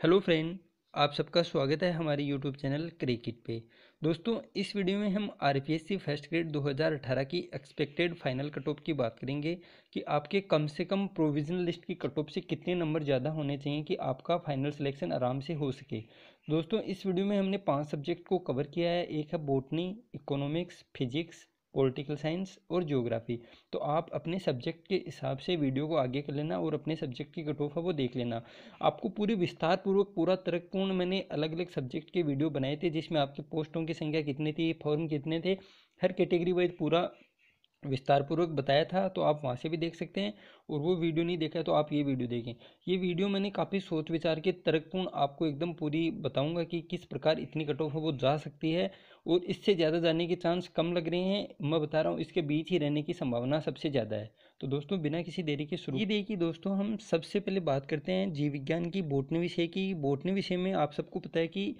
Hello friend, आप सबका स्वागत है हमारे यूट्यूब चैनल क्रिकेट पे। दोस्तों, इस वीडियो में हम आरपीएससी फर्स्ट ग्रेड 2018 की एक्सपेक्टेड फाइनल कट ऑफ की बात करेंगे कि आपके कम से कम प्रोविजनल लिस्ट की कट ऑफ से कितने नंबर ज़्यादा होने चाहिए कि आपका फाइनल सिलेक्शन आराम से हो सके। दोस्तों, इस वीडियो में हमने 5 सब्जेक्ट को कवर किया है। एक है botany, economics, physics, political science और ज्योग्राफी। तो आप अपने सब्जेक्ट के हिसाब से वीडियो को आगे कर लेना और अपने सब्जेक्ट की कट ऑफ है वो देख लेना। आपको पूरी विस्तार पूर्वक पूरा तर्कपूर्ण मैंने अलग अलग सब्जेक्ट के वीडियो बनाए थे, जिसमें आपके पोस्टों की संख्या कितनी थी, फॉर्म कितने थे, हर कैटेगरी वाइज पूरा विस्तार पूर्वक बताया था। तो आप वहाँ से भी देख सकते हैं, और वो वीडियो नहीं देखा है तो आप ये वीडियो देखें। ये वीडियो मैंने काफ़ी सोच विचार के तर्कपूर्ण आपको एकदम पूरी बताऊंगा कि किस प्रकार इतनी कट ऑफ है वो जा सकती है, और इससे ज़्यादा जाने के चांस कम लग रहे हैं। मैं बता रहा हूँ, इसके बीच ही रहने की संभावना सबसे ज़्यादा है। तो दोस्तों, बिना किसी देरी के शुरू ये देखिए दोस्तों, हम सबसे पहले बात करते हैं जीव विज्ञान की बॉटनी विषय की। बॉटनी विषय में आप सबको पता है कि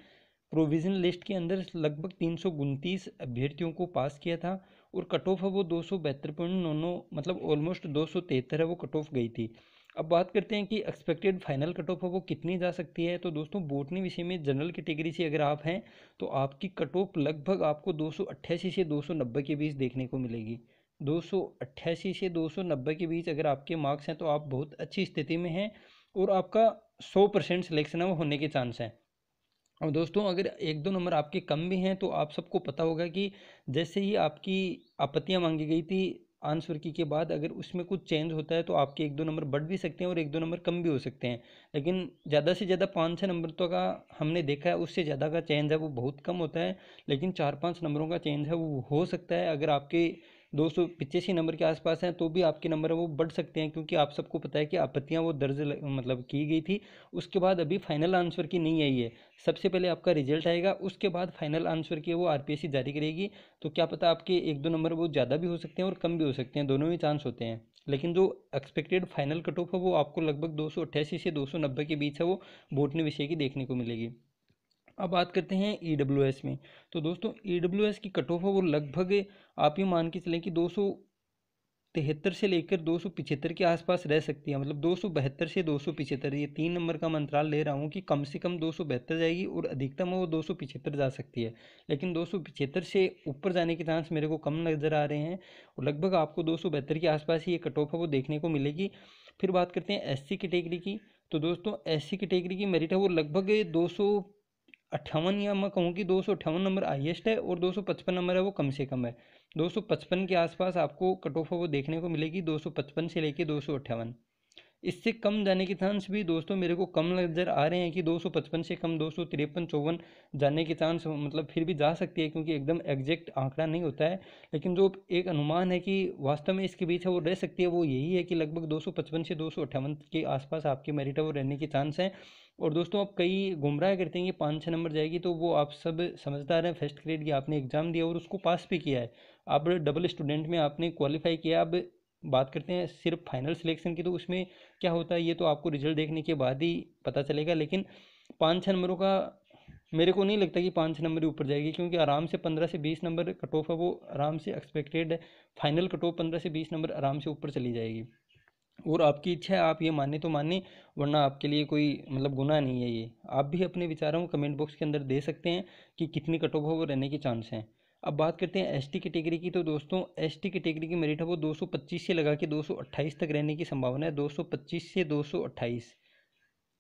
प्रोविजनल लिस्ट के अंदर लगभग 329 अभ्यर्थियों को पास किया था, और कट ऑफ है वो 272.99, मतलब ऑलमोस्ट 273 है वो कट ऑफ गई थी। अब बात करते हैं कि एक्सपेक्टेड फाइनल कट ऑफ है वो कितनी जा सकती है। तो दोस्तों, बॉटनी विषय में जनरल कैटेगरी से अगर आप हैं तो आपकी कट ऑफ लगभग आपको 288 से 290 के बीच देखने को मिलेगी। 288 से 290 के बीच अगर आपके मार्क्स हैं तो आप बहुत अच्छी स्थिति में हैं, और आपका 100% सिलेक्शन है वो होने के चांस हैं। और दोस्तों, अगर एक दो नंबर आपके कम भी हैं तो आप सबको पता होगा कि जैसे ही आपकी आपत्तियां मांगी गई थी आंसर की के बाद, अगर उसमें कुछ चेंज होता है तो आपके एक दो नंबर बढ़ भी सकते हैं और एक दो नंबर कम भी हो सकते हैं। लेकिन ज़्यादा से ज़्यादा 5-6 नंबर तो का हमने देखा है, उससे ज़्यादा का चेंज है वो बहुत कम होता है। लेकिन 4-5 नंबरों का चेंज है वो हो सकता है। अगर आपके 285 नंबर के आसपास हैं तो भी आपके नंबर है वो बढ़ सकते हैं, क्योंकि आप सबको पता है कि आपत्तियां वो दर्ज मतलब की गई थी। उसके बाद अभी फाइनल आंसर की नहीं आई है। सबसे पहले आपका रिजल्ट आएगा, उसके बाद फाइनल आंसर की वो आरपीएससी जारी करेगी। तो क्या पता आपके एक दो नंबर वो ज़्यादा भी हो सकते हैं और कम भी हो सकते हैं, दोनों ही चांस होते हैं। लेकिन जो एक्सपेक्टेड फाइनल कट ऑफ है वो आपको लगभग 288 से 290 के बीच है वो बॉटनी विषय की देखने को मिलेगी। अब बात करते हैं ईडब्ल्यूएस में। तो दोस्तों, ईडब्ल्यूएस की कट ऑफ है वो लगभग आप ये मान के चलें कि 273 से लेकर 275 के आसपास रह सकती है। मतलब 272 से 275, ये 3 नंबर का मैं अंतराल ले रहा हूँ कि कम से कम 272 जाएगी और अधिकतम वो 275 जा सकती है। लेकिन 275 से ऊपर जाने के चांस मेरे को कम नज़र आ रहे हैं, और लगभग आपको 272 के आसपास ही ये कट ऑफ है वो देखने को मिलेगी। फिर बात करते हैं एससी कैटेगरी की। तो दोस्तों, एससी कैटेगरी की मेरिट है वो लगभग 258, या मैं कहूँ कि 258 नंबर हाईएस्ट है, और 255 नंबर है वो कम से कम है। 255 के आसपास आपको कट ऑफ वो देखने को मिलेगी, 255 से लेके 258। इससे कम जाने के चांस भी दोस्तों मेरे को कम नज़र आ रहे हैं कि 255 से कम 253-54 जाने के चांस मतलब फिर भी जा सकती है, क्योंकि एकदम एग्जैक्ट आंकड़ा नहीं होता है। लेकिन जो एक अनुमान है कि वास्तव में इसके बीच है वो रह सकती है, वो यही है कि लगभग 255 से 258 के आसपास आपकी मेरिट है वो रहने के चांस हैं। और दोस्तों, अब कई गुमराह करते हैं कि 5-6 नंबर जाएगी, तो वो आप सब समझदार हैं, फर्स्ट ग्रेड की आपने एग्जाम दिया और उसको पास भी किया है, आप डबल स्टूडेंट में आपने क्वालिफाई किया। अब बात करते हैं सिर्फ फाइनल सिलेक्शन की, तो उसमें क्या होता है ये तो आपको रिजल्ट देखने के बाद ही पता चलेगा। लेकिन 5-6 नंबरों का मेरे को नहीं लगता कि 5-6 नंबर ही ऊपर जाएगी, क्योंकि आराम से 15 से 20 नंबर कट ऑफ है वो आराम से एक्सपेक्टेड है। फाइनल कट ऑफ 15 से 20 नंबर आराम से ऊपर चली जाएगी। और आपकी इच्छा है, आप ये माने तो माने, वरना आपके लिए कोई मतलब गुनाह नहीं है ये। आप भी अपने विचारों को कमेंट बॉक्स के अंदर दे सकते हैं कि कितनी कट ऑफ वो रहने के चांस हैं। अब बात करते हैं एसटी कैटेगरी की। तो दोस्तों, एसटी कैटेगरी की मेरिट है वो 225 से लगा के 228 तक रहने की संभावना है, 225 से 228।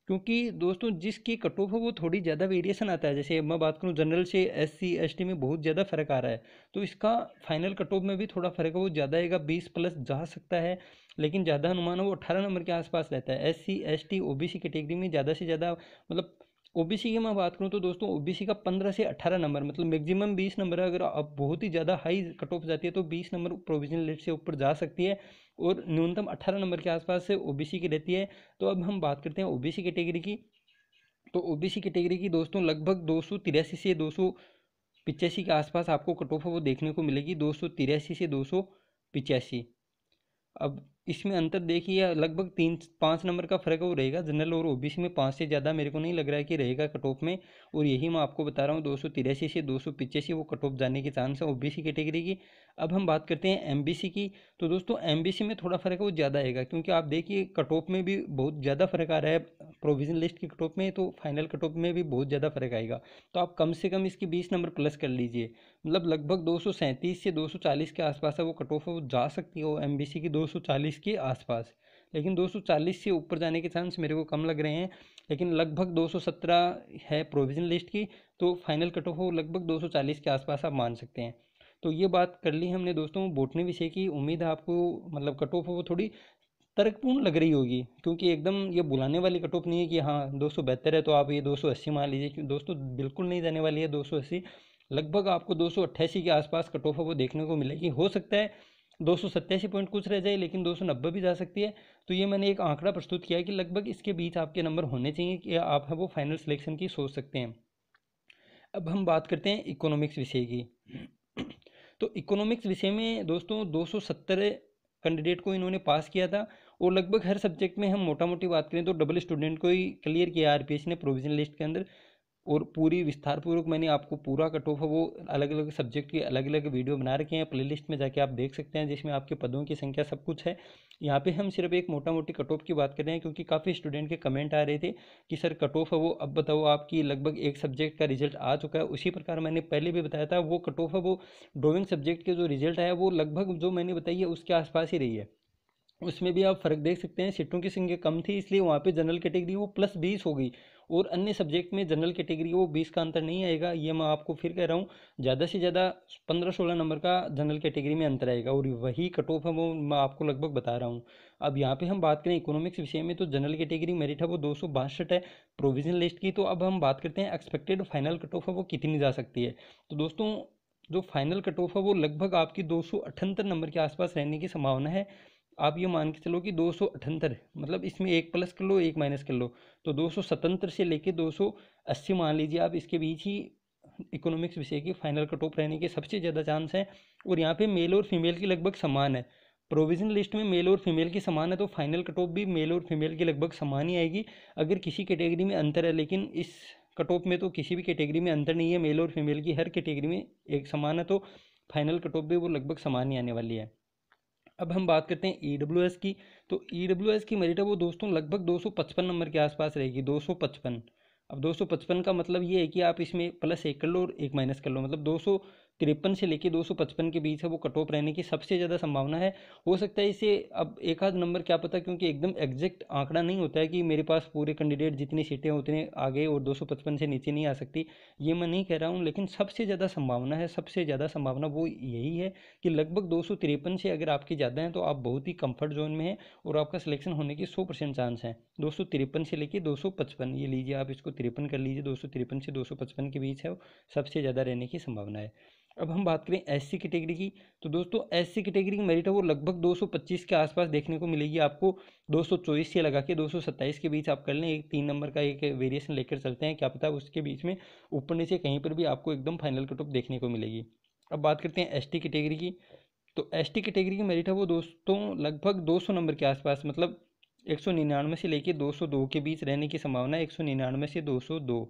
क्योंकि दोस्तों, जिसकी कट ऑफ है वो थोड़ी ज़्यादा वेरिएशन आता है। जैसे मैं बात करूँ जनरल से एससी एसटी में बहुत ज़्यादा फर्क आ रहा है, तो इसका फाइनल कट ऑफ में भी थोड़ा फर्क है वो ज़्यादा आएगा, 20 प्लस जा सकता है। लेकिन ज़्यादा अनुमान है वो 18 नंबर के आसपास रहता है। एससी एसटी ओबीसी कैटेगरी में ज़्यादा से ज़्यादा मतलब ओबीसी की मैं बात करूँ तो दोस्तों, ओबीसी का 15 से 18 नंबर, मतलब मैक्सिमम 20 नंबर है। अगर अब बहुत ही ज़्यादा हाई कट ऑफ जाती है तो 20 नंबर प्रोविजनल लिस्ट से ऊपर जा सकती है, और न्यूनतम 18 नंबर के आसपास से ओबीसी की रहती है। तो अब हम बात करते हैं ओबीसी कैटेगरी की। तो ओबीसी कैटेगरी की दोस्तों लगभग 283 से 285 के आसपास आपको कट ऑफ वो देखने को मिलेगी, 283 से 285। अब इसमें अंतर देखिए लगभग 3-5 नंबर का फ़र्क वो रहेगा। जनरल और ओबीसी में 5 से ज़्यादा मेरे को नहीं लग रहा है कि रहेगा कट ऑफ में। और यही मैं आपको बता रहा हूँ 283 से 285 वो कट ऑफ जाने के चांस है ओबीसी कैटेगरी की। अब हम बात करते हैं एमबीसी की। तो दोस्तों एमबीसी में थोड़ा फ़र्क है वो ज़्यादा आएगा, क्योंकि आप देखिए कट ऑफ में भी बहुत ज़्यादा फ़र्क आ रहा है। प्रोविजन लिस्ट की कट ऑफ में तो फाइनल कट ऑफ में भी बहुत ज़्यादा फ़र्क आएगा। तो आप कम से कम इसकी 20 नंबर प्लस कर लीजिए। मतलब लगभग 237 से 240 के आसपास है वो कट ऑफ, वो जा सकती है वो एमबीसी की 240 के आसपास। लेकिन 240 से ऊपर जाने के चांस मेरे को कम लग रहे हैं। लेकिन लगभग 217 है प्रोविजन लिस्ट की, तो फाइनल कट ऑफ वो लगभग 240 के आसपास आप मान सकते हैं। तो ये बात कर ली हमने दोस्तों बॉटनी विषय की। उम्मीद है आपको मतलब कट ऑफ वो थोड़ी तर्कपूर्ण लग रही होगी, क्योंकि एकदम ये बुलाने वाली कट ऑफ नहीं है कि हाँ 272 है तो आप ये 280 मान लीजिए। क्योंकि दोस्तों बिल्कुल नहीं जाने वाली है 280। लगभग आपको 288 के आसपास कट ऑफ है वो देखने को मिलेगी। हो सकता है 287 पॉइंट कुछ रह जाए, लेकिन 290 भी जा सकती है। तो ये मैंने एक आंकड़ा प्रस्तुत किया है कि लगभग इसके बीच आपके नंबर होने चाहिए कि आप है वो फाइनल सिलेक्शन की सोच सकते हैं। अब हम बात करते हैं इकोनॉमिक्स विषय की। तो इकोनॉमिक्स विषय में दोस्तों 270 कैंडिडेट को इन्होंने पास किया था। और लगभग हर सब्जेक्ट में हम मोटा मोटी बात करें तो डबल स्टूडेंट को ही क्लियर किया आरपीएस ने प्रोविजन लिस्ट के अंदर। और पूरी विस्तार पूर्वक मैंने आपको पूरा कट ऑफ है वो अलग अलग सब्जेक्ट की अलग अलग वीडियो बना रखे हैं, प्लेलिस्ट में जाके आप देख सकते हैं, जिसमें आपके पदों की संख्या सब कुछ है। यहाँ पे हम सिर्फ एक मोटा मोटी कट ऑफ की बात कर रहे हैं, क्योंकि काफ़ी स्टूडेंट के कमेंट आ रहे थे कि सर कट ऑफ है वो अब बताओ, आपकी लगभग एक सब्जेक्ट का रिजल्ट आ चुका है। उसी प्रकार मैंने पहले भी बताया था वो कट ऑफ है वो ड्राइंग सब्जेक्ट के जो रिजल्ट आया वो लगभग जो मैंने बताई है उसके आसपास ही रही है। उसमें भी आप फर्क देख सकते हैं, सीटों की संख्या कम थी इसलिए वहाँ पे जनरल कैटेगरी वो +20 हो गई। और अन्य सब्जेक्ट में जनरल कैटेगरी वो 20 का अंतर नहीं आएगा। ये मैं आपको फिर कह रहा हूँ, ज़्यादा से ज़्यादा 15-16 नंबर का जनरल कैटेगरी में अंतर आएगा, और वही कट ऑफ है वो मैं आपको लगभग बता रहा हूँ। अब यहाँ पे हम बात करें इकोनॉमिक्स विषय में, तो जनरल कैटेगरी मेरिट है वो 262 है प्रोविजन लिस्ट की। तो अब हम बात करते हैं एक्सपेक्टेड फाइनल कट ऑफ है वो कितनी जा सकती है। तो दोस्तों जो फाइनल कट ऑफ है वो लगभग आपकी 278 नंबर के आसपास रहने की संभावना है। आप ये मान के चलो कि 278, मतलब इसमें एक प्लस कर लो एक माइनस कर लो, तो 277 से लेके 280 मान लीजिए आप, इसके बीच ही इकोनॉमिक्स विषय की फाइनल कट ऑफ रहने के सबसे ज़्यादा चांस है। और यहाँ पे मेल और फीमेल की लगभग समान है। प्रोविजन लिस्ट में मेल और फीमेल की समान है, तो फाइनल कट ऑफ भी मेल और फीमेल की लगभग समान ही आएगी। अगर किसी कैटेगरी में अंतर है, लेकिन इस कट ऑफ में तो किसी भी कैटेगरी में अंतर नहीं है, मेल और फीमेल की हर कैटेगरी में एक समान है, तो फाइनल कट ऑफ भी वो लगभग समान ही आने वाली है। अब हम बात करते हैं ईडब्ल्यूएस की। तो ईडब्ल्यूएस की मेरिट है वो दोस्तों लगभग 255 नंबर के आसपास रहेगी, 255। अब 255 का मतलब ये है कि आप इसमें +1 कर लो और एक माइनस कर लो, मतलब 253 से लेके 255 के बीच है वो कट ऑफ रहने की सबसे ज़्यादा संभावना है। हो सकता है इसे अब एक आध नंबर क्या पता, क्योंकि एकदम एग्जैक्ट आंकड़ा नहीं होता है कि मेरे पास पूरे कैंडिडेट जितनी सीटें उतने आगे और 255 से नीचे नहीं आ सकती, ये मैं नहीं कह रहा हूँ। लेकिन सबसे ज़्यादा संभावना है, सबसे ज़्यादा संभावना वो यही है कि लगभग 253 से अगर आपकी ज़्यादा है तो आप बहुत ही कंफर्ट जोन में हैं और आपका सिलेक्शन होने की 100% चांस है। 253 से लेके 255, ये लीजिए आप इसको 53 कर लीजिए, 253 से 255 के बीच है सबसे ज़्यादा रहने की संभावना है। अब हम बात करें एससी कैटेगरी की। तो दोस्तों एससी कैटेगरी की मेरिट है वो लगभग 225 के आसपास देखने को मिलेगी आपको। 224 से लगा के 227 के बीच आप कर लें, एक 3 नंबर का एक वेरिएशन लेकर चलते हैं, क्या पता उसके बीच में ऊपर नीचे कहीं पर भी आपको एकदम फाइनल कट ऑफ देखने को मिलेगी। अब बात करते हैं एसटी कैटेगरी की। तो एसटी कैटेगरी की मेरिट है वो दोस्तों लगभग 200 नंबर के आसपास, मतलब 199 से लेके 202 के बीच रहने की संभावना है, 199 से 202।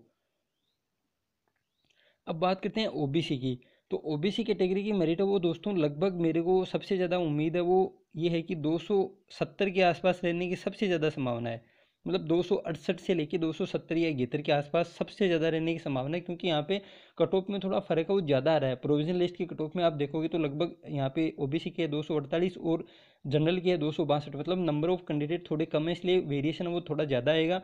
अब बात करते हैं ओबीसी की। तो ओबीसी कैटेगरी की मेरिट है वो दोस्तों लगभग मेरे को सबसे ज़्यादा उम्मीद है वो ये है कि 270 के आसपास रहने की सबसे ज़्यादा संभावना है। मतलब 268 से लेके 270 या 71 के आसपास सबसे ज़्यादा रहने की संभावना है, क्योंकि यहाँ पे कट ऑफ में थोड़ा फर्क है वो ज़्यादा आ रहा है। प्रोविजन लिस्ट की कट ऑफ में आप देखोगे तो लगभग यहाँ पे ओबीसी की है 248 और जनरल की है 262, मतलब नंबर ऑफ कैंडिडेट थोड़े कम है, इसलिए वेरिएशन वो थोड़ा ज़्यादा आएगा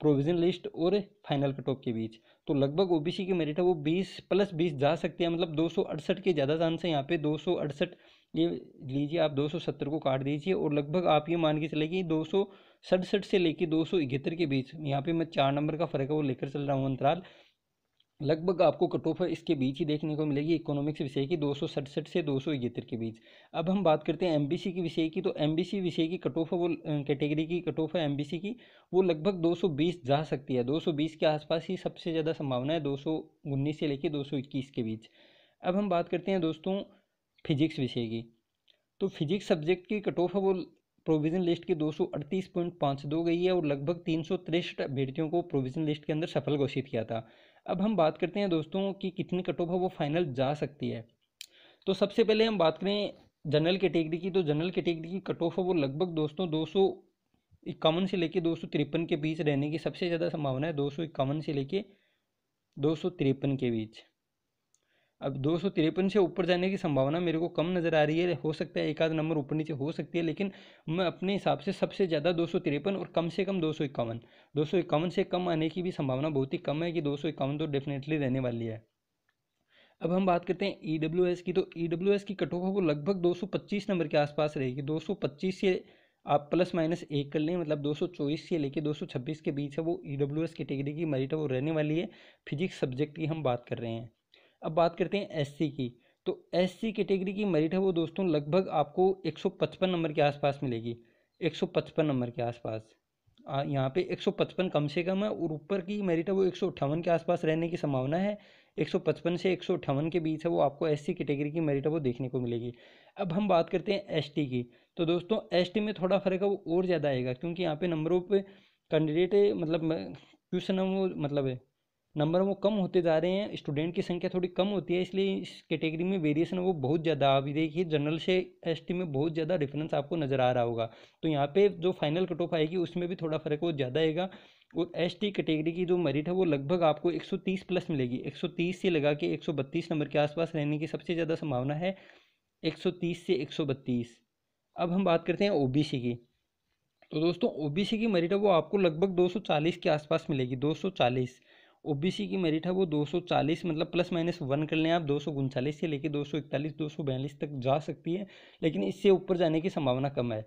प्रोविजन लिस्ट और फाइनल कट ऑफ के बीच। तो लगभग ओबीसी की मेरिट है वो 20 + 20 जा सकती है, मतलब 268 के ज़्यादा चांस है यहाँ पे 268। ये लीजिए आप 270 को काट दीजिए और लगभग आप ये मान के चले कि 267 से लेके 271 के बीच, यहाँ पे मैं 4 नंबर का फ़र्क है वो लेकर चल रहा हूँ अंतराल, लगभग आपको कट ऑफ इसके बीच ही देखने को मिलेगी इकोनॉमिक्स विषय की 267 से 271 के बीच। अब हम बात करते हैं एमबीसी की विषय की। तो एमबीसी विषय की कट ऑफ है वो कैटेगरी की कट ऑफ है एमबीसी की वो लगभग 220 जा सकती है, 220 के आसपास ही सबसे ज़्यादा संभावना है, 219 से लेकर 221 के बीच। अब हम बात करते हैं दोस्तों फिजिक्स विषय की। तो फिजिक्स सब्जेक्ट की कट ऑफ है वो प्रोविजन लिस्ट की 238.52 गई है और लगभग 363 अभ्यर्थियों को प्रोविजन लिस्ट के अंदर सफल घोषित किया था। अब हम बात करते हैं दोस्तों कि कितनी कट ऑफ है वो फाइनल जा सकती है। तो सबसे पहले हम बात करें जनरल कैटेगरी की, तो जनरल कैटेगरी की कट ऑफ है वो लगभग दोस्तों 251 से लेके 253 के बीच रहने की सबसे ज़्यादा संभावना है, 251 से लेके 253 के बीच। अब 253 से ऊपर जाने की संभावना मेरे को कम नज़र आ रही है, हो सकता है एक आध नंबर ऊपर नीचे हो सकती है, लेकिन मैं अपने हिसाब से सबसे ज़्यादा 253 और कम से कम 251, 251 से कम आने की भी संभावना बहुत ही कम है कि 251 तो डेफिनेटली रहने वाली है। अब हम बात करते हैं EWS की, तो EWS की कट ऑफ वो लगभग 225 नंबर के आसपास रहेगी। 225 से आप प्लस माइनस एक कर लें, मतलब 224 से लेके 226 के बीच है वो EWS कैटेगरी की मेरिट है वो रहने वाली है। फिजिक्स सब्जेक्ट की हम बात कर रहे हैं। अब बात करते हैं SC की, तो SC कैटेगरी की मेरिट है वो दोस्तों लगभग आपको 155 नंबर के आसपास मिलेगी, 155 नंबर के आसपास। यहाँ पे 155 कम से कम है और ऊपर की मेरिट है वो 158 के आसपास रहने की संभावना है। 155 से 158 के बीच है वो आपको SC कैटेगरी की मेरिट है वो देखने को मिलेगी। अब हम बात करते हैं ST की, तो दोस्तों ST में थोड़ा फर्क है वो और ज़्यादा आएगा, क्योंकि यहाँ पे नंबरों पे कैंडिडेट मतलब क्वेश्चन है वो मतलब है नंबर वो कम होते जा रहे हैं, स्टूडेंट की संख्या थोड़ी कम होती है, इसलिए इस कैटेगरी में वेरिएशन वो बहुत ज़्यादा। आप देखिए जनरल से ST में बहुत ज़्यादा डिफरेंस आपको नज़र आ रहा होगा। तो यहाँ पे जो फाइनल कट ऑफ आएगी उसमें भी थोड़ा फर्क वो ज़्यादा आएगा। और ST कैटेगरी की जो मेरिट है वो लगभग आपको 130 प्लस मिलेगी, 130 से लगा के 132 नंबर के आसपास रहने की सबसे ज़्यादा संभावना है, 130 से 132। अब हम बात करते हैं OBC की, तो दोस्तों OBC की मेरिट है वो आपको लगभग 240 के आसपास मिलेगी, 240। OBC की मेरिट है वो 240, मतलब प्लस माइनस 1 कर लें आप, 239 से लेके 241 242 तक जा सकती है, लेकिन इससे ऊपर जाने की संभावना कम है।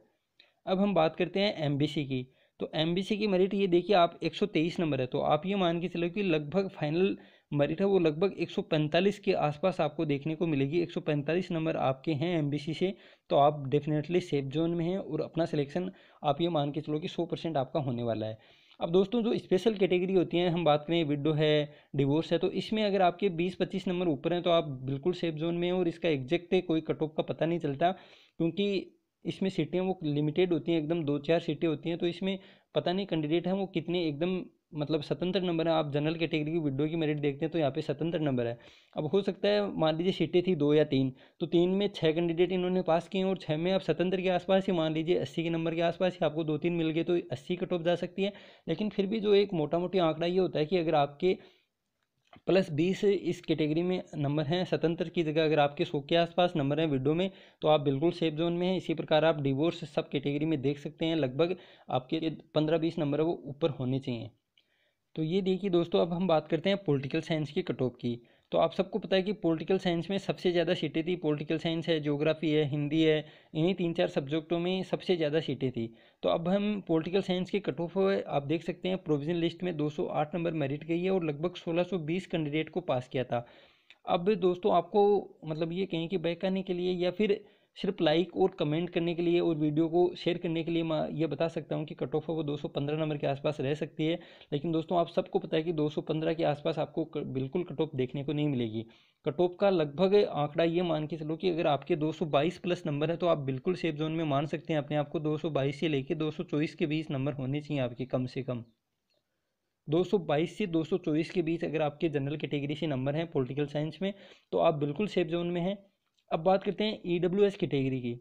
अब हम बात करते हैं MBC की, तो MBC की मेरिट ये देखिए आप 123 नंबर है, तो आप ये मान के चलो कि लगभग फाइनल मेरिट है वो लगभग 145 के आसपास आपको देखने को मिलेगी। 145 नंबर आपके हैं MBC से, तो आप डेफिनेटली सेफ जोन में हैं और अपना सिलेक्शन आप ये मान के चलो कि 100% आपका होने वाला है। अब दोस्तों जो स्पेशल कैटेगरी होती हैं, हम बात करें विडो है, डिवोर्स है, तो इसमें अगर आपके 20-25 नंबर ऊपर हैं तो आप बिल्कुल सेफ जोन में हैं और इसका एग्जैक्ट कोई कट ऑफ का पता नहीं चलता, क्योंकि इसमें सीटें वो लिमिटेड होती हैं, एकदम 2-4 सीटें होती हैं, तो इसमें पता नहीं कैंडिडेट हैं वो कितने एकदम मतलब स्वतंत्र नंबर है। आप जनरल कैटेगरी की विडो की मेरिट देखते हैं तो यहाँ पे स्वतंत्र नंबर है। अब हो सकता है मान लीजिए सीटें थी 2 या 3, तो 3 में 6 कैंडिडेट इन्होंने पास किए और 6 में आप स्वतंत्र के आसपास ही मान लीजिए 80 के नंबर के आसपास ही आपको 2-3 मिल गए, तो 80 कट ऑफ जा सकती है। लेकिन फिर भी जो एक मोटा मोटी आंकड़ा ये होता है कि अगर आपके +20 इस कैटेगरी में नंबर हैं, स्वतंत्र की जगह अगर आपके 100 के आसपास नंबर हैं विडो में, तो आप बिल्कुल सेफ जोन में हैं। इसी प्रकार आप डिवोर्स सब कैटेगरी में देख सकते हैं, लगभग आपके 15-20 नंबर है वो ऊपर होने चाहिए। तो ये देखिए दोस्तों, अब हम बात करते हैं पॉलिटिकल साइंस की कट ऑफ की। तो आप सबको पता है कि पॉलिटिकल साइंस में सबसे ज़्यादा सीटें थी, पॉलिटिकल साइंस है, ज्योग्राफी है, हिंदी है, इन्हीं 3-4 सब्जेक्टों में सबसे ज़्यादा सीटें थी। तो अब हम पॉलिटिकल साइंस की कट ऑफ आप देख सकते हैं, प्रोविजन लिस्ट में 208 नंबर मेरिट गई है और लगभग 1620 कैंडिडेट को पास किया था। अब दोस्तों आपको मतलब ये कहें कि बैक आने के लिए या फिर सिर्फ लाइक और कमेंट करने के लिए और वीडियो को शेयर करने के लिए मैं ये बता सकता हूँ कि कट ऑफ है वो 215 नंबर के आसपास रह सकती है। लेकिन दोस्तों आप सबको पता है कि 215 के आसपास आपको बिल्कुल कट ऑफ देखने को नहीं मिलेगी। कट ऑफ का लगभग आंकड़ा ये मान के चलो कि अगर आपके 222 प्लस नंबर है तो आप बिल्कुल सेफ जोन में मान सकते हैं अपने आप को। 222 से लेके 224 के बीच नंबर होने चाहिए आपके कम से कम। 222 से 224 के बीच अगर आपके जनरल कैटेगरी से नंबर हैं पॉलिटिकल साइंस में, तो आप बिल्कुल सेफ जोन में हैं। अब बात करते हैं EWS कैटेगरी की,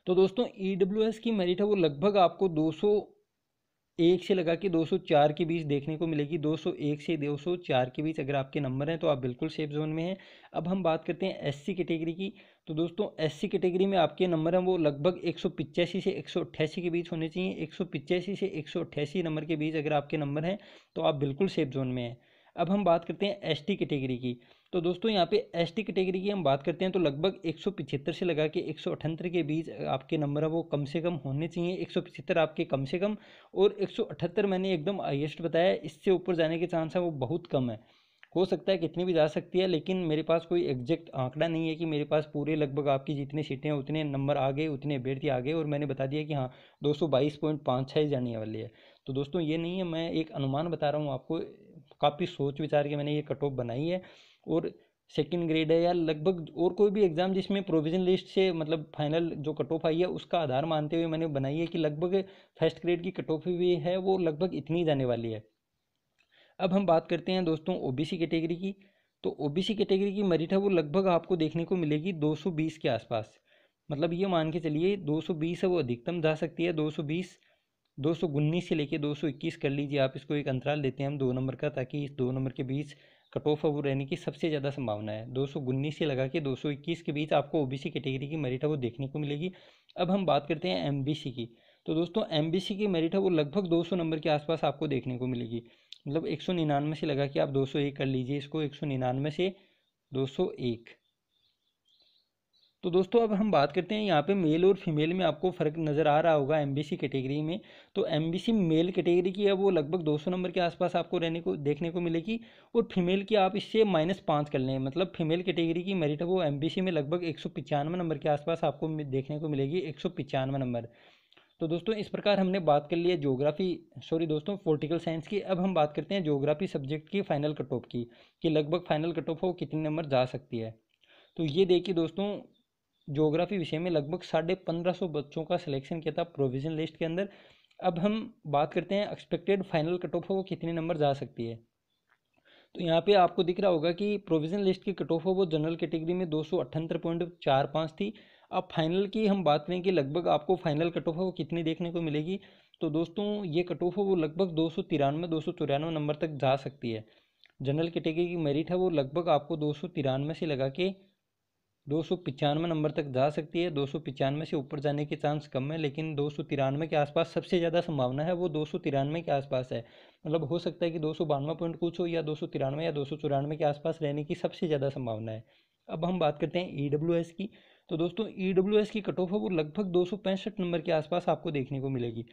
तो दोस्तों EWS की मेरिट है वो लगभग आपको 201 से लगा के 204 के बीच देखने को मिलेगी। 201 से 204 के बीच अगर आपके नंबर हैं तो आप बिल्कुल सेफ जोन में हैं। अब हम बात करते हैं SC कैटेगरी की, तो दोस्तों SC कैटेगरी में आपके नंबर हैं वो लगभग 185 से 188 के बीच होने चाहिए। 185 से 188 नंबर के बीच अगर आपके नंबर हैं तो आप बिल्कुल सेफ जोन में हैं। अब हम बात करते हैं ST कैटेगरी की, तो दोस्तों यहाँ पे ST कैटेगरी की हम बात करते हैं तो लगभग 175 से लगा के 178 के बीच आपके नंबर है वो कम से कम होने चाहिए। 175 आपके कम से कम और 178 मैंने एकदम हाईएस्ट बताया, इससे ऊपर जाने के चांस है वो बहुत कम है। हो सकता है कितनी भी जा सकती है, लेकिन मेरे पास कोई एग्जैक्ट आंकड़ा नहीं है कि मेरे पास पूरे लगभग आपकी जितनी सीटें हैं उतने नंबर आ गए, उतने अभ्यर्थी आ गए और मैंने बता दिया कि हाँ 222.56 जाने वाली है। तो दोस्तों ये नहीं है, मैं एक अनुमान बता रहा हूँ आपको, काफ़ी सोच विचार के मैंने ये कट ऑफ बनाई है और सेकंड ग्रेड है, या लगभग और कोई भी एग्ज़ाम जिसमें प्रोविजन लिस्ट से मतलब फाइनल जो कट ऑफ आई है उसका आधार मानते हुए मैंने बनाई है कि लगभग फर्स्ट ग्रेड की कट ऑफ भी है वो लगभग इतनी जाने वाली है। अब हम बात करते हैं दोस्तों ओबीसी कैटेगरी की। तो ओबीसी कैटेगरी की मेरिट है वो लगभग आपको देखने को मिलेगी 220 के आसपास। मतलब ये मान के चलिए 220 है वो अधिकतम जा सकती है, 220 219 से लेके 221 कर लीजिए आप, इसको एक अंतराल देते हैं हम 2 नंबर का, ताकि इस 2 नंबर के बीच कट ऑफ है वो रहने की सबसे ज़्यादा संभावना है। 219 से लगा के 221 के बीच आपको ओबीसी कैटेगरी की मेरिट है वो देखने को मिलेगी। अब हम बात करते हैं एमबीसी की। तो दोस्तों एमबीसी की मेरिट है वो लगभग 200 नंबर के आसपास आपको देखने को मिलेगी। मतलब 199 से लगा के आप 201 कर लीजिए इसको, 199 से 201। तो दोस्तों अब हम बात करते हैं यहाँ पे मेल और फीमेल में आपको फ़र्क नज़र आ रहा होगा एमबीसी कैटेगरी में। तो एमबीसी मेल कैटेगरी की है वो लगभग 200 नंबर के आसपास आपको रहने को देखने को मिलेगी, और फीमेल की आप इससे -5 कर लें। मतलब फीमेल कैटेगरी की मेरिट है वो एमबीसी में लगभग 195 नंबर के आसपास आपको देखने को मिलेगी, 195 नंबर। तो दोस्तों इस प्रकार हमने बात कर ली है पॉलिटिकल साइंस की। अब हम बात करते हैं ज्योग्राफी सब्जेक्ट की फाइनल कट ऑफ की, कि लगभग फाइनल कट ऑफ वो कितने नंबर जा सकती है। तो ये देखिए दोस्तों, ज्योग्राफी विषय में लगभग 1550 बच्चों का सिलेक्शन किया था प्रोविजन लिस्ट के अंदर। अब हम बात करते हैं एक्सपेक्टेड फाइनल कट ऑफ वो कितने नंबर जा सकती है। तो यहाँ पे आपको दिख रहा होगा कि प्रोविजन लिस्ट की कट ऑफ वो जनरल कैटेगरी में 278.45 थी। अब फाइनल की हम बात करें कि लगभग आपको फाइनल कट ऑफ वो कितनी देखने को मिलेगी। तो दोस्तों ये कट ऑफ वो लगभग 293 नंबर तक जा सकती है। जनरल कैटेगरी की मेरिट है वो लगभग आपको 293 से लगा के 295 नंबर तक जा सकती है। 295 से ऊपर जाने के चांस कम है, लेकिन 293 के आसपास सबसे ज़्यादा संभावना है वो 293 के आसपास है। मतलब हो सकता है कि 292 पॉइंट कुछ हो, या 293 या 294 के आसपास रहने की सबसे ज़्यादा संभावना है। अब हम बात करते हैं ईडब्ल्यूएस की। तो दोस्तों ईडब्ल्यूएस की कट ऑफ है वो लगभग 265 नंबर के आसपास आपको देखने को मिलेगी।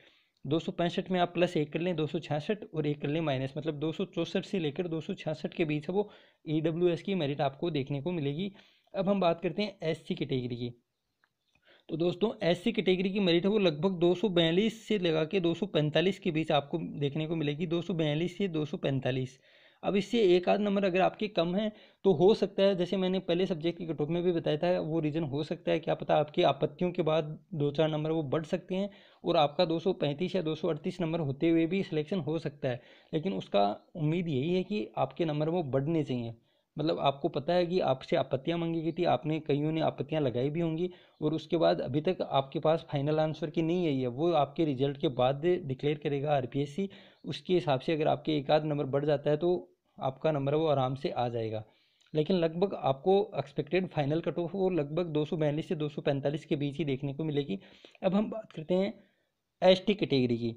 265 में आप +1 कर लें 266, और 1 कर लें माइनस, मतलब 264 से लेकर 266 के बीच है वो ईडब्ल्यूएस की मेरिट आपको देखने को मिलेगी। अब हम बात करते हैं एससी कैटेगरी की। तो दोस्तों एससी कैटेगरी की मेरिट है वो लगभग 242 से लगा के 245 के बीच आपको देखने को मिलेगी, 242 से 245। अब इससे एक आध नंबर अगर आपके कम है तो हो सकता है, जैसे मैंने पहले सब्जेक्ट की कट ऑफ में भी बताया था, वो रीज़न हो सकता है, क्या पता आपकी आपत्तियों के बाद 2-4 नंबर वो बढ़ सकते हैं, और आपका 235 या 238 नंबर होते हुए भी सिलेक्शन हो सकता है। लेकिन उसका उम्मीद यही है कि आपके नंबर वो बढ़ने चाहिए। मतलब आपको पता है कि आपसे आपत्तियां मांगी गई थी, आपने कईयों ने आपत्तियां लगाई भी होंगी, और उसके बाद अभी तक आपके पास फाइनल आंसर की नहीं आई है, वो आपके रिजल्ट के बाद डिक्लेयर करेगा आरपीएससी। उसके हिसाब से अगर आपके एक आध नंबर बढ़ जाता है तो आपका नंबर वो आराम से आ जाएगा। लेकिन लगभग आपको एक्सपेक्टेड फाइनल कट ऑफ वो लगभग 242 से 245 के बीच ही देखने को मिलेगी। अब हम बात करते हैं एसटी कैटेगरी की।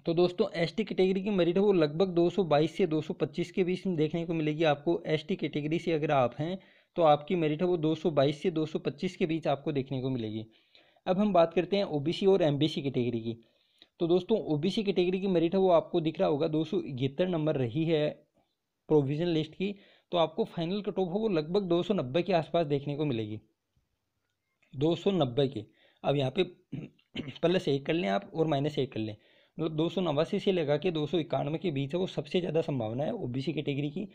तो दोस्तों एसटी कैटेगरी की मेरिट है वो लगभग 222 से 225 के बीच में देखने को मिलेगी आपको। एसटी कैटेगरी से अगर आप हैं तो आपकी मेरिट है वो 222 से 225 के बीच आपको देखने को मिलेगी। अब हम बात करते हैं ओबीसी और एमबीसी कैटेगरी की। तो दोस्तों ओबीसी कैटेगरी की मेरिट है वो आपको दिख रहा होगा 271 नंबर रही है प्रोविजन लिस्ट की। तो आपको फाइनल कट ऑफ वो लगभग 290 के आसपास देखने को मिलेगी, 290 के। अब यहाँ पे +1 कर लें आप और -1 कर लें, मतलब 289 से लगा के 291 के बीच है वो सबसे ज़्यादा संभावना है ओबीसी कैटेगरी की।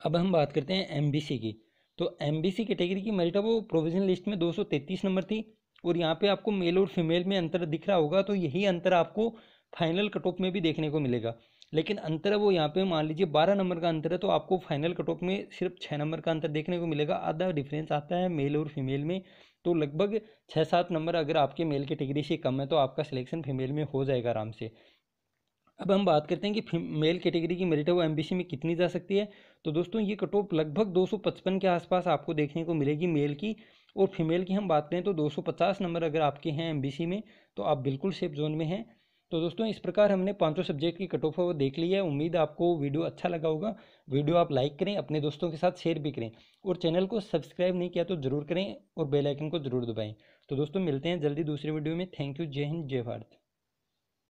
अब हम बात करते हैं एमबीसी की। तो एमबीसी कैटेगरी की मेरिट है वो प्रोविजन लिस्ट में 233 नंबर थी, और यहाँ पे आपको मेल और फीमेल में अंतर दिख रहा होगा, तो यही अंतर आपको फाइनल कट ऑफ में भी देखने को मिलेगा। लेकिन अंतर है वो यहाँ पे मान लीजिए 12 नंबर का अंतर है, तो आपको फाइनल कट ऑफ में सिर्फ 6 नंबर का अंतर देखने को मिलेगा। आधा डिफरेंस आता है मेल और फीमेल में। तो लगभग 6-7 नंबर अगर आपके मेल कैटेगरी से कम है तो आपका सिलेक्शन फीमेल में हो जाएगा आराम से। अब हम बात करते हैं कि मेल कैटेगरी की मेरिट है वो एमबीसी में कितनी जा सकती है। तो दोस्तों ये कट ऑफ लगभग 255 के आसपास आपको देखने को मिलेगी मेल की, और फीमेल की हम बात करें तो 250 नंबर अगर आपके हैं एमबीसी में तो आप बिल्कुल सेफ जोन में हैं। तो दोस्तों इस प्रकार हमने 5 सब्जेक्ट की कट ऑफ वो देख ली है। उम्मीद आपको वीडियो अच्छा लगा होगा। वीडियो आप लाइक करें, अपने दोस्तों के साथ शेयर भी करें, और चैनल को सब्सक्राइब नहीं किया तो ज़रूर करें, और बेल आइकन को ज़रूर दबाएं। तो दोस्तों मिलते हैं जल्दी दूसरी वीडियो में। Thank you. जय हिंद, जय भारत।